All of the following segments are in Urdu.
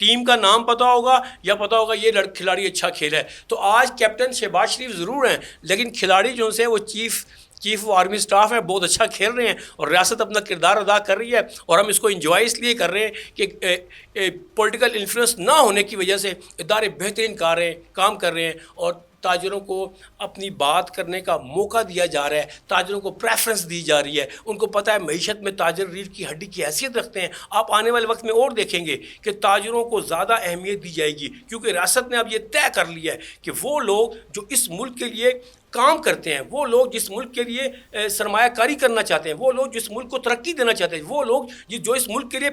ٹیم کا نام پتہ ہوگا یا پتہ ہوگا یہ کھلاڑی اچھا کھیلا ہے. تو آج کیپٹن شہباز شریف ضرور ہیں لیکن کھلاڑی جو سے وہ چیف آف آرمی اسٹاف ہے, بہت اچھا کھیل رہے ہیں اور ریاست اپنا کردار ادا کر رہی ہے, اور ہم اس کو انجوائے اس لیے کر رہے ہیں کہ پولیٹیکل انفلوئنس نہ ہونے کی وجہ سے ادارے بہترین کام کر رہے ہیں اور تاجروں کو اپنی بات کرنے کا موقع دیا جا رہا ہے, تاجروں کو پریفرنس دی جا رہی ہے. ان کو پتہ ہے معیشت میں تاجر ریڑھ کی ہڈی کی حیثیت رکھتے ہیں. آپ آنے والے وقت میں اور دیکھیں گے کہ تاجروں کو زیادہ اہمیت دی جائے گی, کیونکہ ریاست نے اب یہ طے کر لیا ہے کہ وہ لوگ جو اس ملک کے لیے کام کرتے ہیں, وہ لوگ جس ملک کے لیے سرمایہ کاری کرنا چاہتے ہیں, وہ لوگ جس ملک کو ترقی دینا چاہتے ہیں, وہ لوگ جو اس ملک کے لیے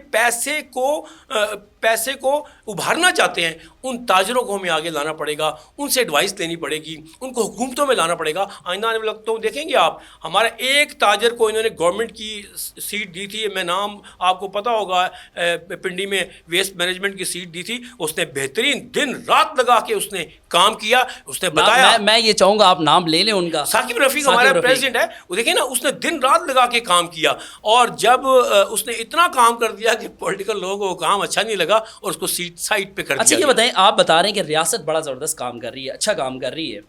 پیسے کو ابھارنا چاہتے ہیں, ان تاجروں کو ہمیں آگے لانا پڑے گا, ان سے ایڈوائس لینی پڑے گی, ان کو حکومتوں میں لانا پڑے گا. آئندہ آنے والے وقتوں دیکھیں گے آپ, ہمارا ایک تاجر کو انہوں نے گورنمنٹ کی سیٹ دی تھی, میں نام آپ کو پتہ ہوگا, پنڈی میں ویسٹ مینجمنٹ کی سیٹ دی تھی. اس نے بہترین دن رات لگا کے اس نے کام کیا. اس نے بتایا, میں یہ چاہوں گا آپ نام لے لیں ان کا, ثاقب رفیق ہمارا پریزیڈنٹ ہے, وہ دیکھیں نا, اس نے دن رات لگا کے کام کیا, اور جب اس نے اتنا کام کر دیا کہ پولیٹیکل لوگوں کو کام اچھا نہیں لگا اور اس کو سائٹ پہ کر دیا. اچھا یہ بتائیں, آپ بتا رہے ہیں کہ ریاست بڑا زبردست کام کر رہی ہے, اچھا کام کر رہی ہے,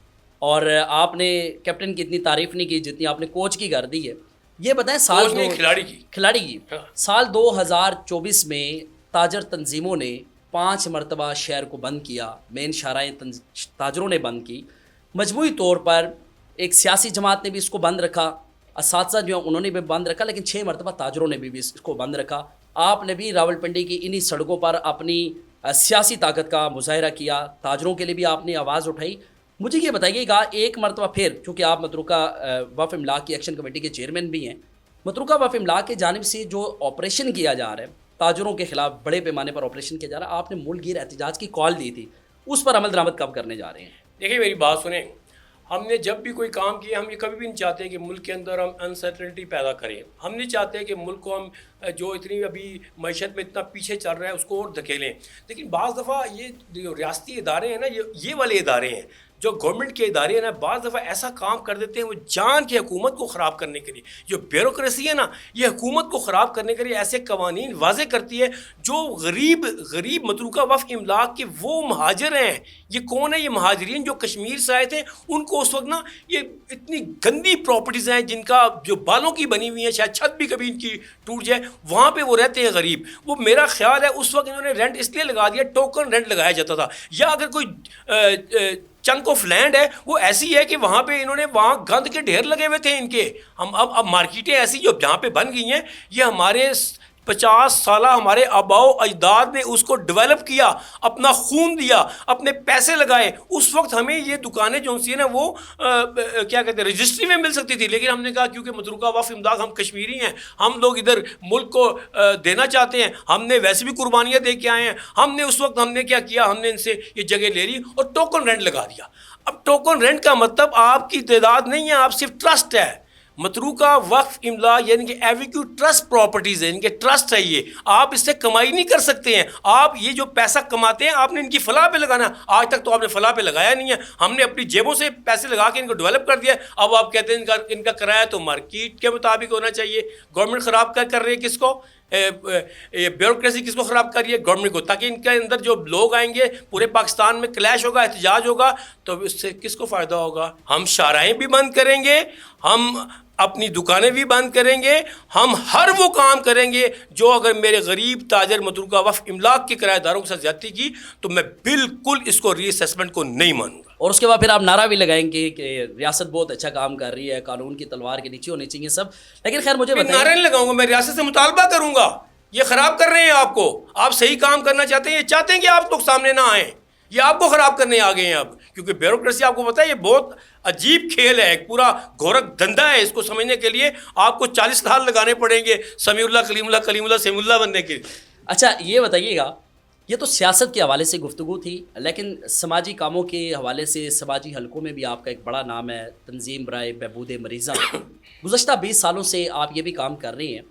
اور آپ نے کیپٹن کی اتنی تعریف نہیں کی جتنی آپ نے کوچ کی کر دی ہے. یہ بتائیں کھلاڑی کی سال 2024 میں تاجر تنظیموں نے 5 مرتبہ شہر کو بند کیا, مین شاہراہیں تاجروں نے بند کی, مجموعی طور پر ایک سیاسی جماعت نے بھی اس کو بند رکھا, اساتذہ جو ہیں انہوں نے بھی بند رکھا, لیکن 6 مرتبہ تاجروں نے بھی اس کو بند رکھا. آپ نے بھی راولپنڈی کی انہی سڑکوں پر اپنی سیاسی طاقت کا مظاہرہ کیا, تاجروں کے لیے بھی آپ نے آواز اٹھائی. مجھے یہ بتائیے گا ایک مرتبہ پھر, چونکہ آپ متروکہ وقف املاک کی ایکشن کمیٹی کے چیئرمین بھی ہیں, متروکہ وقف املاک کی جانب سے جو آپریشن کیا جا رہا ہے تاجروں کے خلاف, بڑے پیمانے پر آپریشن کیا جا رہا ہے, آپ نے ملک گیر احتجاج کی کال دی تھی, اس پر عمل درآمد کب کرنے جا رہے ہیں؟ دیکھیے میری بات سنیں, ہم نے جب بھی کوئی کام کیا, ہم یہ کبھی بھی نہیں چاہتے کہ ملک کے اندر ہم انسرٹنٹی پیدا کریں. ہم نہیں چاہتے کہ ملک کو ہم جو اتنی ابھی معیشت میں اتنا پیچھے چل رہا ہے اس کو اور دھکیلیں. لیکن بعض دفعہ یہ جو ریاستی ادارے ہیں نا, یہ والے ادارے ہیں جو گورنمنٹ کے ادارے ہیں نا, بعض دفعہ ایسا کام کر دیتے ہیں وہ جان کے حکومت کو خراب کرنے کے لیے. جو بیوروکریسی ہے نا, یہ حکومت کو خراب کرنے کے لیے ایسے قوانین واضح کرتی ہے جو غریب متروکہ وقف املاک کے وہ مہاجر ہیں. یہ کون ہے؟ یہ مہاجرین جو کشمیر سے آئے تھے, ان کو اس وقت نا یہ اتنی گندی پراپرٹیز ہیں جن کا جو بالوں کی بنی ہوئی ہیں, شاید چھت بھی کبھی ان کی ٹوٹ جائے, وہاں پہ وہ رہتے ہیں غریب. وہ میرا خیال ہے اس وقت انہوں نے رینٹ اس لیے لگا دیا, ٹوکن رینٹ لگایا جاتا تھا, یا اگر کوئی چنک آف لینڈ ہے وہ ایسی ہے کہ وہاں پہ انہوں نے وہاں گند کے ڈھیر لگے ہوئے تھے ان کے. ہم اب مارکیٹیں ایسی جو جہاں پہ بن گئی ہیں, یہ ہمارے 50 سالہ ہمارے آباء و اجداد نے اس کو ڈیولپ کیا, اپنا خون دیا, اپنے پیسے لگائے. اس وقت ہمیں یہ دکانیں جو سی ہیں نا وہ کیا کہتے ہیں رجسٹری میں مل سکتی تھی, لیکن ہم نے کہا کیونکہ متروکہ وقف املاک ہم کشمیری ہیں, ہم لوگ ادھر ملک کو دینا چاہتے ہیں, ہم نے ویسے بھی قربانیاں دے کے آئے ہیں, ہم نے اس وقت ہم نے کیا کیا, ہم نے ان سے یہ جگہ لے لی اور ٹوکن رینٹ لگا دیا. اب ٹوکن رینٹ کا مطلب آپ کی تعداد نہیں ہے, آپ صرف ٹرسٹ ہے. متروکہ وقف املاک یعنی کہ ایویکیو ٹرسٹ پراپرٹیز ہے, ان کے ٹرسٹ ہے, یہ آپ اس سے کمائی نہیں کر سکتے ہیں. آپ یہ جو پیسہ کماتے ہیں آپ نے ان کی فلاح پہ لگانا. آج تک تو آپ نے فلاح پہ لگایا نہیں ہے, ہم نے اپنی جیبوں سے پیسے لگا کے ان کو ڈیولپ کر دیا. اب آپ کہتے ہیں ان کا کرایہ تو مارکیٹ کے مطابق ہونا چاہیے. گورنمنٹ خراب کر رہی ہے کس کو؟ بیوروکریسی کس کو خراب کر رہی ہے؟ گورنمنٹ کو, تاکہ ان کے اندر جو لوگ آئیں گے پورے پاکستان میں کلیش ہوگا, احتجاج ہوگا, تو اس سے کس کو فائدہ ہوگا؟ ہم شاہراہیں بھی بند کریں گے, ہم اپنی دکانیں بھی بند کریں گے, ہم ہر وہ کام کریں گے جو اگر میرے غریب تاجر متروکہ وقف املاک کے کرایہ داروں کے ساتھ زیادتی کی تو میں بالکل اس کو ری اسیسمنٹ کو نہیں مانوں گا. اور اس کے بعد پھر آپ نعرہ بھی لگائیں گے کہ ریاست بہت اچھا کام کر رہی ہے, قانون کی تلوار کے نیچے ہونے چاہیے سب. لیکن خیر مجھے بتائیں, نعرہ نہیں لگاؤں گا, میں ریاست سے مطالبہ کروں گا. یہ خراب کر رہے ہیں آپ کو, آپ صحیح کام کرنا چاہتے ہیں, یہ چاہتے ہیں کہ آپ لوگ سامنے نہ آئیں, یہ آپ کو خراب کرنے آ گئے ہیں اب. کیونکہ بیوروکریسی آپ کو پتہ ہے یہ بہت عجیب کھیل ہے, ایک پورا گورکھ دھندا ہے. اس کو سمجھنے کے لیے آپ کو 40 سال لگانے پڑیں گے سمیع اللہ کلیم اللہ سمیع اللہ بننے کے. اچھا یہ بتائیے گا, یہ تو سیاست کے حوالے سے گفتگو تھی, لیکن سماجی کاموں کے حوالے سے سماجی حلقوں میں بھی آپ کا ایک بڑا نام ہے, تنظیم برائے بہبود مریضاں. گزشتہ 20 سالوں سے آپ یہ بھی کام کر رہی ہیں.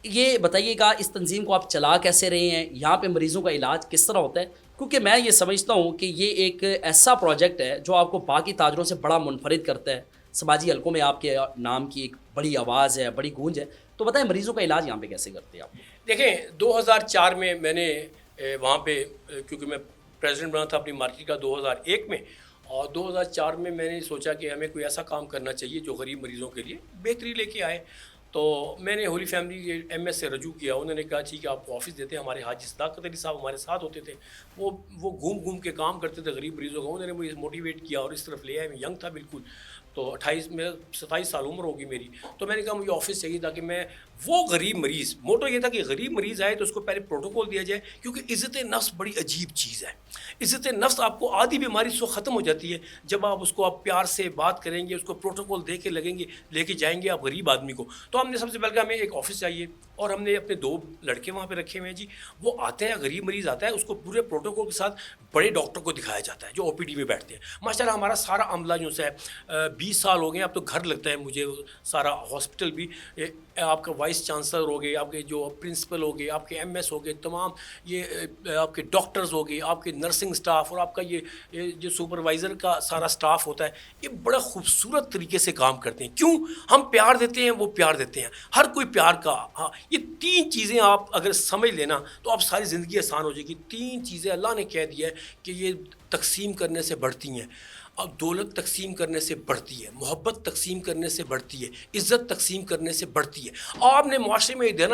یہ بتائیے گا اس تنظیم کو آپ چلا کیسے رہے ہیں, یہاں پہ مریضوں کا علاج کس طرح ہوتا ہے؟ کیونکہ میں یہ سمجھتا ہوں کہ یہ ایک ایسا پروجیکٹ ہے جو آپ کو باقی تاجروں سے بڑا منفرد کرتا ہے. سماجی حلقوں میں آپ کے نام کی ایک بڑی آواز ہے, بڑی گونج ہے. تو بتائیں مریضوں کا علاج یہاں پہ کیسے کرتے ہیں آپ؟ دیکھیں 2004 میں نے وہاں پہ کیونکہ میں پریزیڈنٹ بنا تھا اپنی مارکیٹ کا 2001 میں، اور 2004 میں میں نے سوچا کہ ہمیں کوئی ایسا کام کرنا چاہیے جو غریب مریضوں کے لیے بہتری لے کے آئے. تو میں نے ہولی فیملی کے ایم ایس سے رجوع کیا. انہوں نے کہا ٹھیک ہے آپ کو آفس دیتے ہیں. ہمارے حاجی صداقت علی صاحب ہمارے ساتھ ہوتے تھے، وہ گھوم گھوم کے کام کرتے تھے غریب مریضوں کا. انہوں نے مجھے موٹیویٹ کیا اور اس طرف لے آئے. میں ینگ تھا بالکل، تو 27 سال عمر ہوگی میری. تو میں نے کہا مجھے آفس چاہیے تاکہ میں وہ غریب مریض، موٹو یہ تھا کہ غریب مریض آئے تو اس کو پہلے پروٹوکول دیا جائے، کیونکہ عزت نفس بڑی عجیب چیز ہے. عزت نفس آپ کو آدھی بیماری اس کو ختم ہو جاتی ہے جب آپ اس کو آپ پیار سے بات کریں گے، اس کو پروٹوکول دے کے لگیں گے، لے کے جائیں گے آپ غریب آدمی کو. تو ہم نے سب سے پہلے کہا ہمیں ایک آفس چاہیے، اور ہم نے اپنے 2 لڑکے وہاں پہ رکھے ہوئے ہیں جی. وہ آتے ہیں، غریب مریض آتا ہے، اس کو پورے پروٹوکول کے ساتھ بڑے ڈاکٹر کو دکھایا جاتا ہے جو او پی ڈی میں بیٹھتے ہیں. ماشاءاللہ ہمارا سارا عملہ جو ہے 20 سال ہو گئے اب تو گھر لگتا ہے مجھے سارا ہاسپٹل بھی. آپ کا وائس چانسلر ہو گئے، آپ کے جو پرنسپل ہو گئے، آپ کے ایم ایس ہو گئے، تمام یہ آپ کے ڈاکٹرز ہو گئے، آپ کے نرسنگ سٹاف، اور آپ کا یہ جو سپروائزر کا سارا سٹاف ہوتا ہے، یہ بڑا خوبصورت طریقے سے کام کرتے ہیں. کیوں؟ ہم پیار دیتے ہیں، وہ پیار دیتے ہیں. ہر کوئی پیار کا، ہاں یہ 3 چیزیں آپ اگر سمجھ لینا تو آپ ساری زندگی آسان ہو جائے گی. 3 چیزیں اللہ نے کہہ دیا ہے کہ یہ تقسیم کرنے سے بڑھتی ہیں. اب دولت تقسیم کرنے سے بڑھتی ہے، محبت تقسیم کرنے سے بڑھتی ہے، عزت تقسیم کرنے سے بڑھتی ہے. آپ نے معاشرے میں یہ دینا